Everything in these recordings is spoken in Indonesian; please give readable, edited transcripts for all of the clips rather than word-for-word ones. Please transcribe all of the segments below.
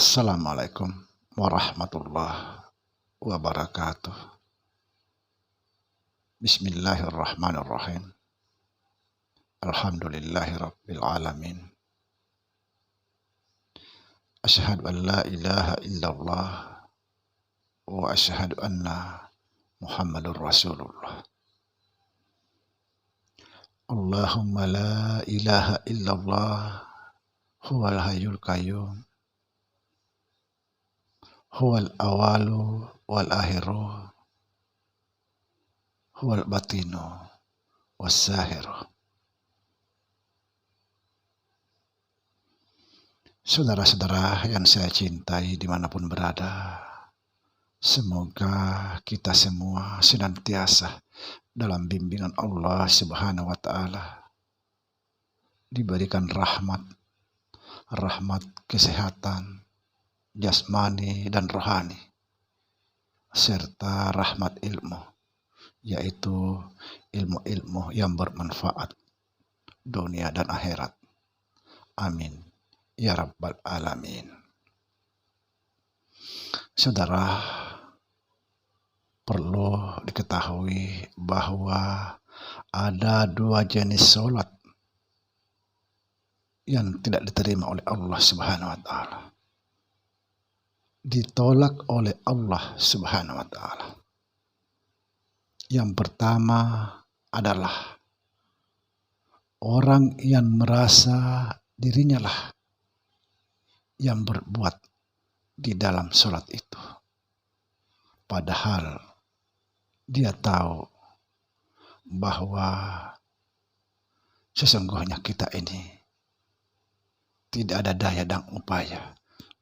Assalamualaikum warahmatullahi wabarakatuh. Bismillahirrahmanirrahim. Alhamdulillahi rabbil alamin. Asyhadu an la ilaha illallah wa asyhadu anna Muhammadur Rasulullah. Allahumma la ilaha illallah huwal hayyul qayyum huwal awalu wal akhiru huwal batinu wassahiru. Saudara-saudara yang saya cintai dimanapun berada, semoga kita semua senantiasa dalam bimbingan Allah Subhanahu wa Ta'ala, diberikan rahmat kesehatan jasmani dan rohani, serta rahmat ilmu, yaitu ilmu-ilmu yang bermanfaat dunia dan akhirat. Amin ya rabbal alamin. Saudara, perlu diketahui bahwa ada dua jenis sholat yang tidak diterima oleh Allah Subhanahu wa Ta'ala, ditolak oleh Allah Subhanahu wa Ta'ala. Yang pertama adalah orang yang merasa dirinya lah yang berbuat di dalam sholat itu, padahal dia tahu bahwa sesungguhnya kita ini tidak ada daya dan upaya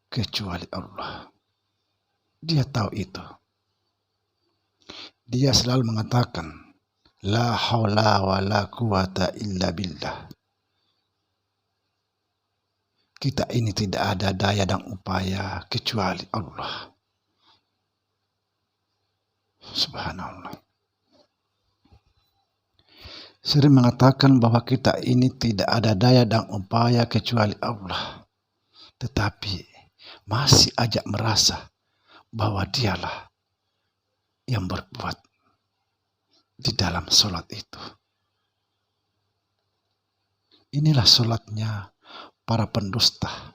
kecuali Allah. Dia tahu itu. Dia selalu mengatakan, la haula wa la quwata illa billah. Kita ini tidak ada daya dan upaya kecuali Allah. Subhanallah. Sering mengatakan bahwa kita ini tidak ada daya dan upaya kecuali Allah, tetapi masih aja merasa bahwa dialah yang berbuat di dalam sholat itu. Inilah sholatnya para pendusta,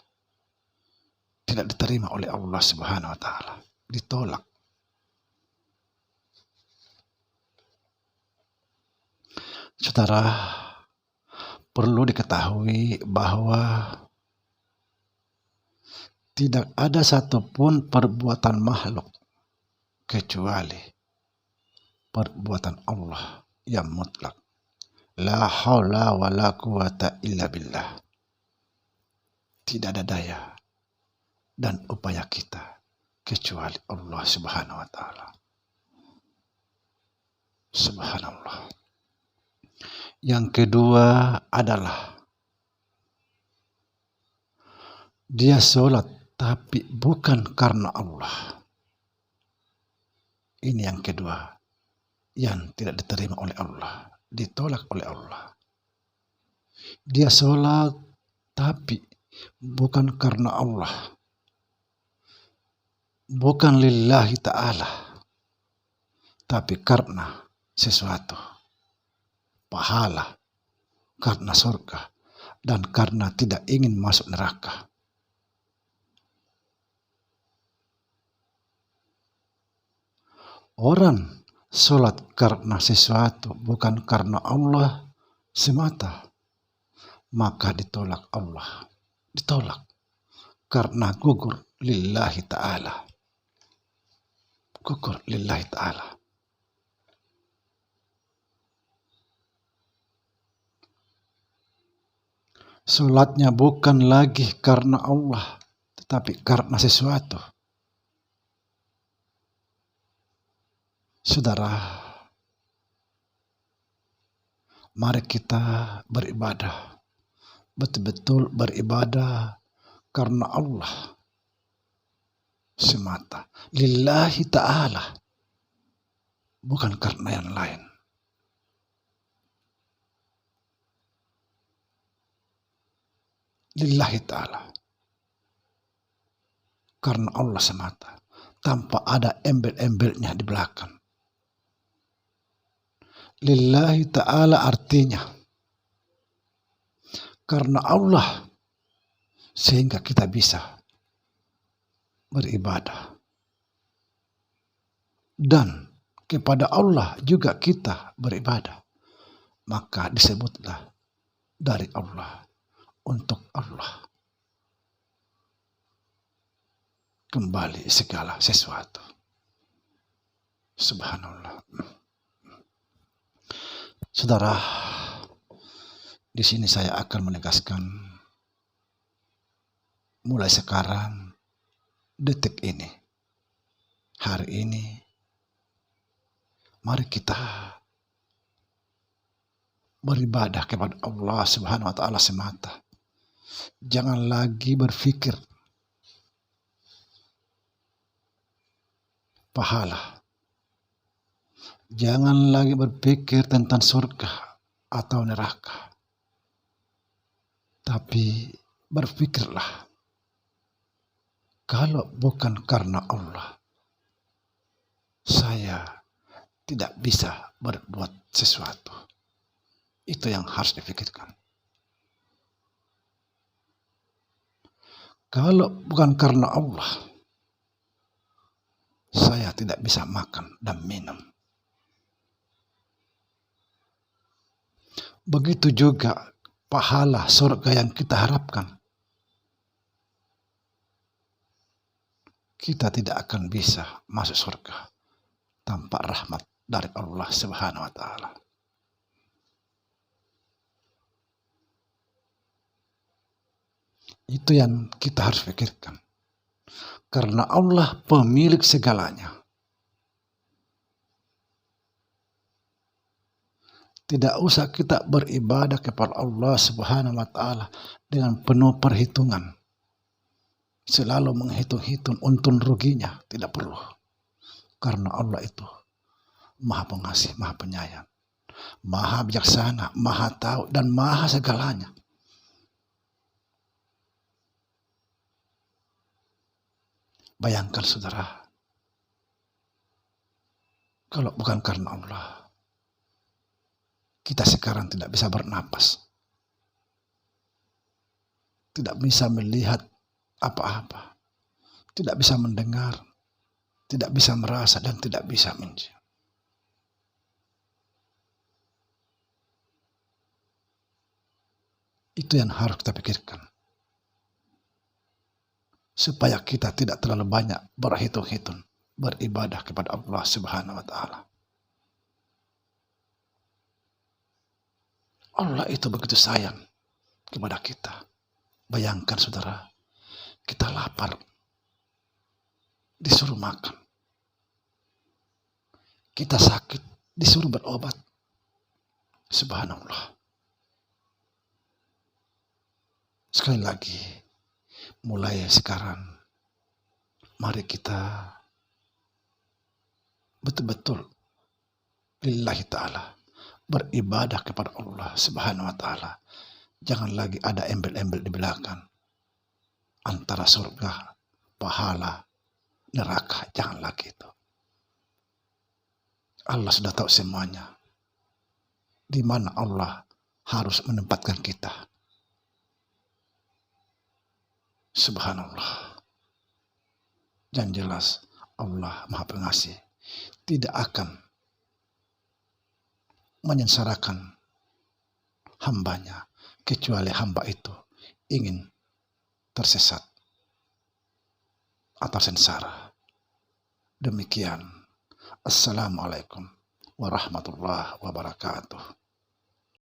tidak diterima oleh Allah Subhanahu wa Ta'ala, ditolak. Saudara, perlu diketahui bahwa tidak ada satupun perbuatan makhluk kecuali perbuatan Allah yang mutlak. La haula wa la quwata illa billah. Tidak ada daya dan upaya kita kecuali Allah Subhanahu wa Ta'ala. Subhanallah. Yang kedua adalah dia sholat tapi bukan karena Allah. Ini yang kedua yang tidak diterima oleh Allah, ditolak oleh Allah. Dia sholat tapi bukan karena Allah, bukan lillahi ta'ala, tapi karena sesuatu, pahala, karena surga, dan karena tidak ingin masuk neraka. Orang sholat karena sesuatu, bukan karena Allah semata, maka ditolak Allah. Ditolak karena gugur lillahi ta'ala. Gugur lillahi ta'ala. Sholatnya bukan lagi karena Allah, tetapi karena sesuatu. Saudara, mari kita beribadah, betul-betul beribadah karena Allah semata, lillahi ta'ala, bukan karena yang lain. Lillahi ta'ala. karena Allah semata, tanpa ada embel-embelnya di belakang. Lillahi ta'ala artinya karena Allah, sehingga kita bisa beribadah. Dan kepada Allah juga kita beribadah. Maka disebutlah dari Allah, untuk Allah kembali segala sesuatu. Subhanallah. Saudara, di sini saya akan menegaskan mulai sekarang, detik ini, hari ini, mari kita beribadah kepada Allah Subhanahu wa taala semata. Jangan lagi berpikir pahala. Jangan lagi berpikir tentang surga atau neraka. Tapi berpikirlah, kalau bukan karena Allah, saya tidak bisa berbuat sesuatu. Itu yang harus dipikirkan. Kalau bukan karena Allah, saya tidak bisa makan dan minum. Begitu juga pahala surga yang kita harapkan. Kita tidak akan bisa masuk surga tanpa rahmat dari Allah Subhanahu wa taala. Itu yang kita harus pikirkan. Karena Allah pemilik segalanya. Tidak usah kita beribadah kepada Allah Subhanahu wa taala dengan penuh perhitungan. Selalu menghitung-hitung untung ruginya, tidak perlu. Karena Allah itu Maha Pengasih, Maha Penyayang, Maha Bijaksana, Maha Tahu, dan Maha segalanya. Bayangkan saudara, kalau bukan karena Allah, kita sekarang tidak bisa bernapas, tidak bisa melihat apa-apa, tidak bisa mendengar, tidak bisa merasa, dan tidak bisa mencium. Itu yang harus kita pikirkan. Supaya kita tidak terlalu banyak berhitung-hitung, beribadah kepada Allah Subhanahu wa taala. Allah itu begitu sayang kepada kita. Bayangkan saudara, kita lapar, disuruh makan. Kita sakit, disuruh berobat. Subhanallah. Sekali lagi, mulai sekarang, mari kita betul-betul lillahi ta'ala beribadah kepada Allah Subhanahu wa taala. Jangan lagi ada embel-embel di belakang antara surga, pahala, neraka. Jangan lagi itu. Allah sudah tahu semuanya. Di mana Allah harus menempatkan kita. Subhanallah. Yang jelas Allah Maha Pengasih tidak akan menyengsarakan hambanya kecuali hamba itu ingin tersesat atau sengsara. Demikian. Assalamualaikum warahmatullahi wabarakatuh.